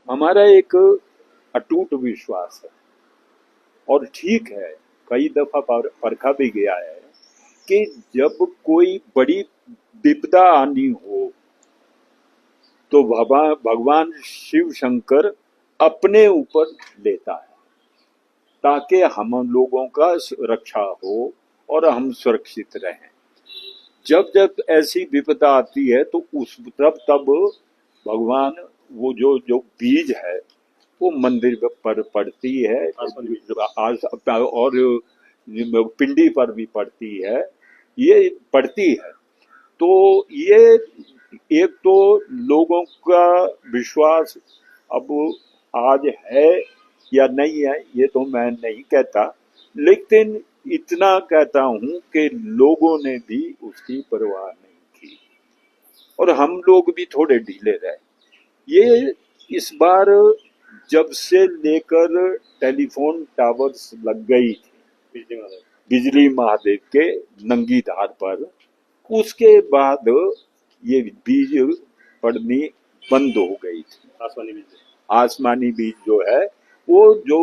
हमारा एक अटूट विश्वास है और ठीक है, कई दफा परखा भी गया है कि जब कोई बड़ी विपदा आनी हो तो भगवान शिव शंकर अपने ऊपर लेता है ताकि हम लोगों का रक्षा हो और हम सुरक्षित रहें। जब जब ऐसी विपदा आती है तो उस तब भगवान वो जो जो बीज है वो मंदिर पर पड़ती है और पिंडी पर भी पड़ती है, ये पड़ती है। तो ये एक तो लोगों का विश्वास अब आज है या नहीं है ये तो मैं नहीं कहता, लेकिन इतना कहता हूं कि लोगों ने भी उसकी परवाह नहीं की और हम लोग भी थोड़े ढीले रहे। ये इस बार जब से लेकर टेलीफोन टावर्स लग गई थी बिजली महादेव के नंगी धार पर, उसके बाद ये बीज पड़नी बंद हो गई थी। आसमानी बीज। आसमानी बीज जो है वो जो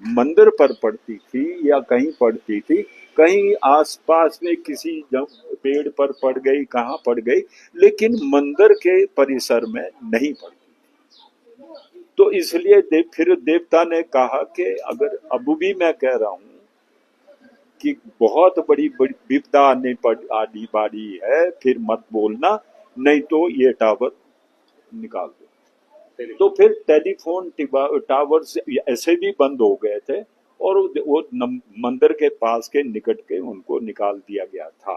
मंदिर पर पड़ती थी या कहीं पड़ती थी, कहीं आसपास में किसी पेड़ पर पड़ गई, कहाँ पड़ गई, लेकिन मंदिर के परिसर में नहीं पड़ती। तो इसलिए फिर देवता ने कहा कि अगर अब भी मैं कह रहा हूं कि बहुत बड़ी बड़ी विपदा आने वाली है, फिर मत बोलना, नहीं तो ये टावर निकाल दो। तो फिर टेलीफोन टावर्स ऐसे भी बंद हो गए थे और वो मंदिर के पास के निकट के उनको निकाल दिया गया था।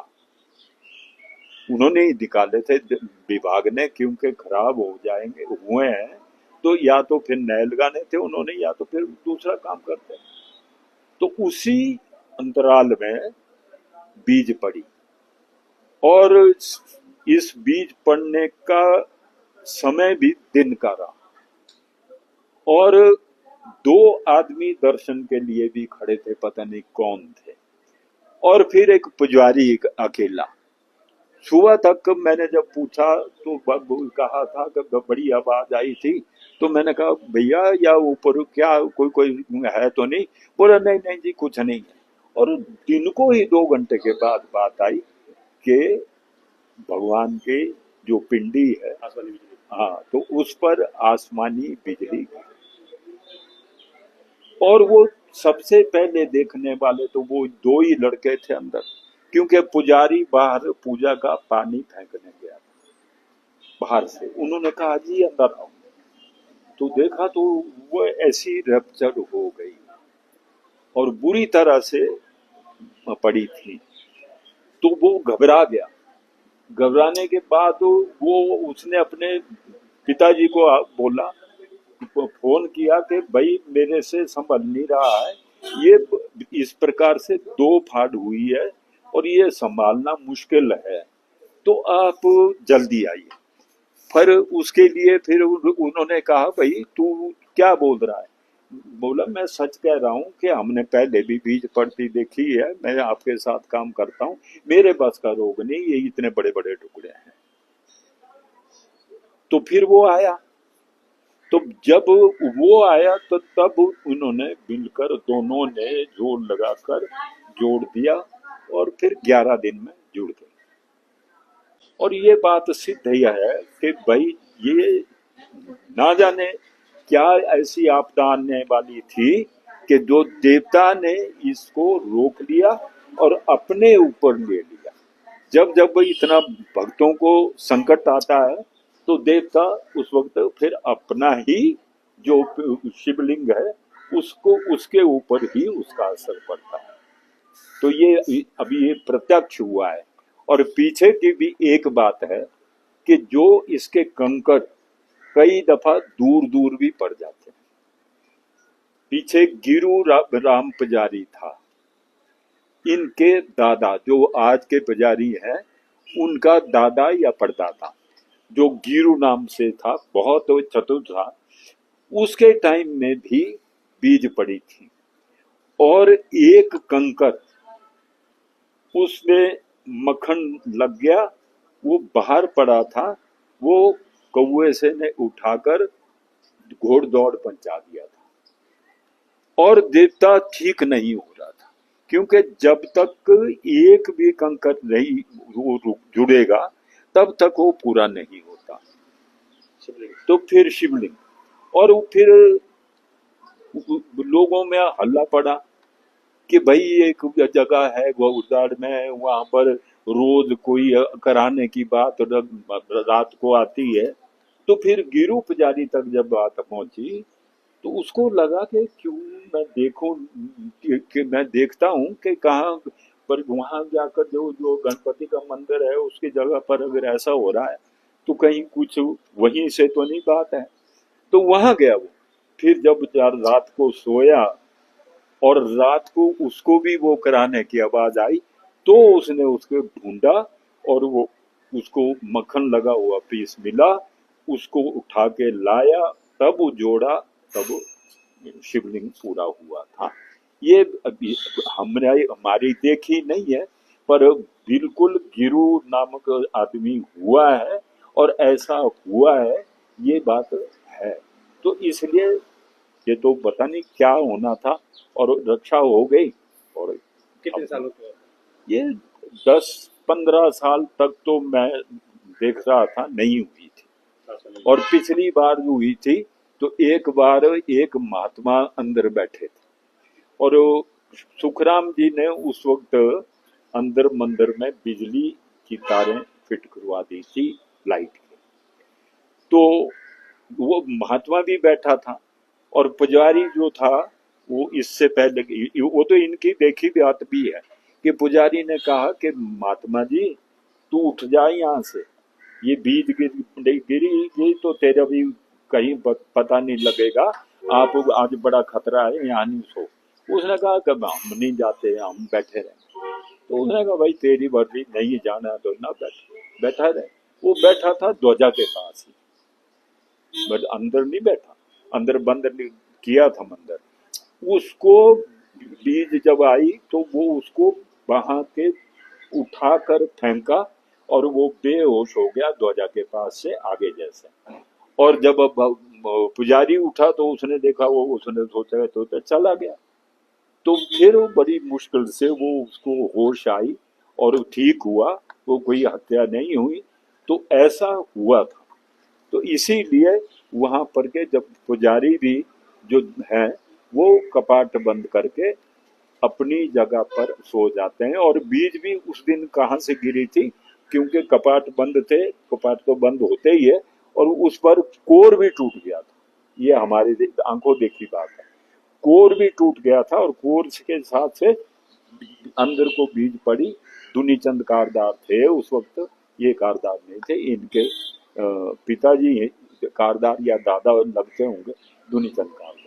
उन्होंने ही निकाले थे विभाग ने, क्योंकि खराब हो जाएंगे हुए हैं तो या तो फिर नए लगाने थे उन्होंने या तो फिर दूसरा काम करते। तो उसी अंतराल में बीज पड़ी और इस बीज पड़ने का समय भी दिन का रहा और दो आदमी दर्शन के लिए भी खड़े थे, पता नहीं कौन थे, और फिर एक पुजारी अकेला। सुबह तक मैंने जब पूछा तो कहा था कि बड़ी आवाज आई थी, तो मैंने कहा भैया या ऊपर क्या कोई कोई है तो नहीं? बोला नहीं नहीं जी कुछ नहीं है। और दिन को ही 2 घंटे के बाद बात आई कि भगवान के जो पिंडी है, आसमानी बिजली। हाँ, तो उस पर आसमानी बिजली, और वो सबसे पहले देखने वाले तो वो दो ही लड़के थे अंदर, क्योंकि पुजारी बाहर पूजा का पानी फेंकने गया बाहर से। उन्होंने कहा जी अंदर आओ, तो देखा तो वो ऐसी रपचड़ हो गई और बुरी तरह से पड़ी थी। तो वो घबरा गया। घबराने के बाद वो उसने अपने पिताजी को बोला, फोन किया कि भाई मेरे से संभल नहीं रहा है, ये इस प्रकार से 2 फाड़ हुई है और ये संभालना मुश्किल है, तो आप जल्दी आइए। फिर उसके लिए फिर उन्होंने कहा भाई तू क्या बोल रहा है? बोला मैं सच कह रहा हूँ कि हमने पहले भी बीज पड़ती देखी है, मैं आपके साथ काम करता हूँ, मेरे बस का रोग नहीं, ये इतने बड़े बड़े टुकड़े हैं। तो फिर वो आया, तो जब वो आया तो तब उन्होंने मिलकर दोनों ने जोर लगाकर जोड़ दिया और फिर 11 दिन में जुड़ गए। और ये बात सिद्ध है कि भाई ये ना जाने क्या ऐसी आपदा आने वाली थी कि जो देवता ने इसको रोक लिया और अपने ऊपर ले लिया। जब जब इतना भक्तों को संकट आता है तो देवता उस वक्त फिर अपना ही जो शिवलिंग है उसको उसके ऊपर ही उसका असर पड़ता है। तो ये अभी ये प्रत्यक्ष हुआ है। और पीछे की भी एक बात है कि जो इसके कंकड़ कई दफा दूर दूर भी पड़ जाते हैं। पीछे गिरु राम पुजारी था, इनके दादा जो आज के पुजारी हैं उनका दादा या परदादा जो गिरु नाम से था, बहुत चतुर था, उसके टाइम में भी बीज पड़ी थी और एक कंकर उसमें मक्खन लग गया, वो बाहर पड़ा था, वो कौवे से ने उठाकर घोड़दौड़ पंचा दिया था और देवता ठीक नहीं हो रहा था, क्योंकि जब तक एक भी कंकर नहीं वो जुड़ेगा तब तक वो पूरा नहीं होता। तो फिर शिवलिंग, और फिर लोगों में हल्ला पड़ा कि भाई एक जगह है घोड़दौड़ में, वहां पर रोज कोई कराने की बात रात को आती है। तो फिर गिरु पुजारी तक जब बात पहुंची तो उसको लगा कि क्यों मैं देखूं कि मैं देखता हूं कि कहाँ पर वहां जाकर जो जो गणपति का मंदिर है उसकी जगह पर अगर ऐसा हो रहा है तो कहीं कुछ वहीं से तो नहीं बात है। तो वहां गया वो। फिर जब रात को सोया और रात को उसको भी वो कराने की आवाज आई तो उसने उसको ढूंढा और वो उसको मक्खन लगा हुआ पीस मिला, उसको उठा के लाया, तब वो जोड़ा, तब शिवलिंग पूरा हुआ था। ये अभी हमने हमारी देखी नहीं है, पर बिल्कुल गिरु नामक आदमी हुआ है और ऐसा हुआ है, ये बात है। तो इसलिए ये तो पता नहीं क्या होना था और रक्षा हो गई। और कितने सालों के? ये 10-15 साल तक तो मैं देख रहा था नहीं हुई थी। और पिछली बार जो हुई थी तो एक बार एक महात्मा अंदर बैठे थे और सुखराम जी ने उस वक्त अंदर मंदिर में बिजली की तारें फिट करवा दी थी, लाइट की। तो वो महात्मा भी बैठा था और पुजारी जो था वो इससे पहले, वो तो इनकी देखी बात भी है कि पुजारी ने कहा कि महात्मा जी तू उठ जाए यहाँ से, ये बीज गिरी तो तेरा भी कहीं पता नहीं लगेगा, आप आज बड़ा खतरा है, यहाँ नहीं सो। उसने कहा कि हम नहीं जाते, हम बैठे रहे। तो उसने कहा भाई तेरी मर्जी, नहीं जाना तो ना बैठा रहे। वो बैठा था ध्वजा के पास ही, बट अंदर नहीं बैठा, अंदर बंद किया था मंदिर। उसको बीज जब आई तो वो उसको वहां के उठाकर फेंका और वो बेहोश हो गया ध्वजा के पास से आगे जैसे। और जब पुजारी उठा तो उसने देखा, वो उसने सोचा तो चला गया। तो फिर बड़ी मुश्किल से वो उसको होश आई और ठीक हुआ, वो कोई हत्या नहीं हुई। तो ऐसा हुआ था। तो इसीलिए वहां पर के जब पुजारी भी जो है वो कपाट बंद करके अपनी जगह पर सो जाते हैं। और बीज भी उस दिन कहाँ से गिरी थी, क्योंकि कपाट बंद थे, कपाट तो बंद होते ही है, और उस पर कोर भी टूट गया था। ये हमारी आंखों देखी बात है, कोर भी टूट गया था और कोर के साथ से अंदर को बीज पड़ी। दुनीचंद कारदार थे उस वक्त, ये कारदार नहीं थे, इनके पिताजी कारदार या दादा लगते होंगे, दुनीचंद कारदार।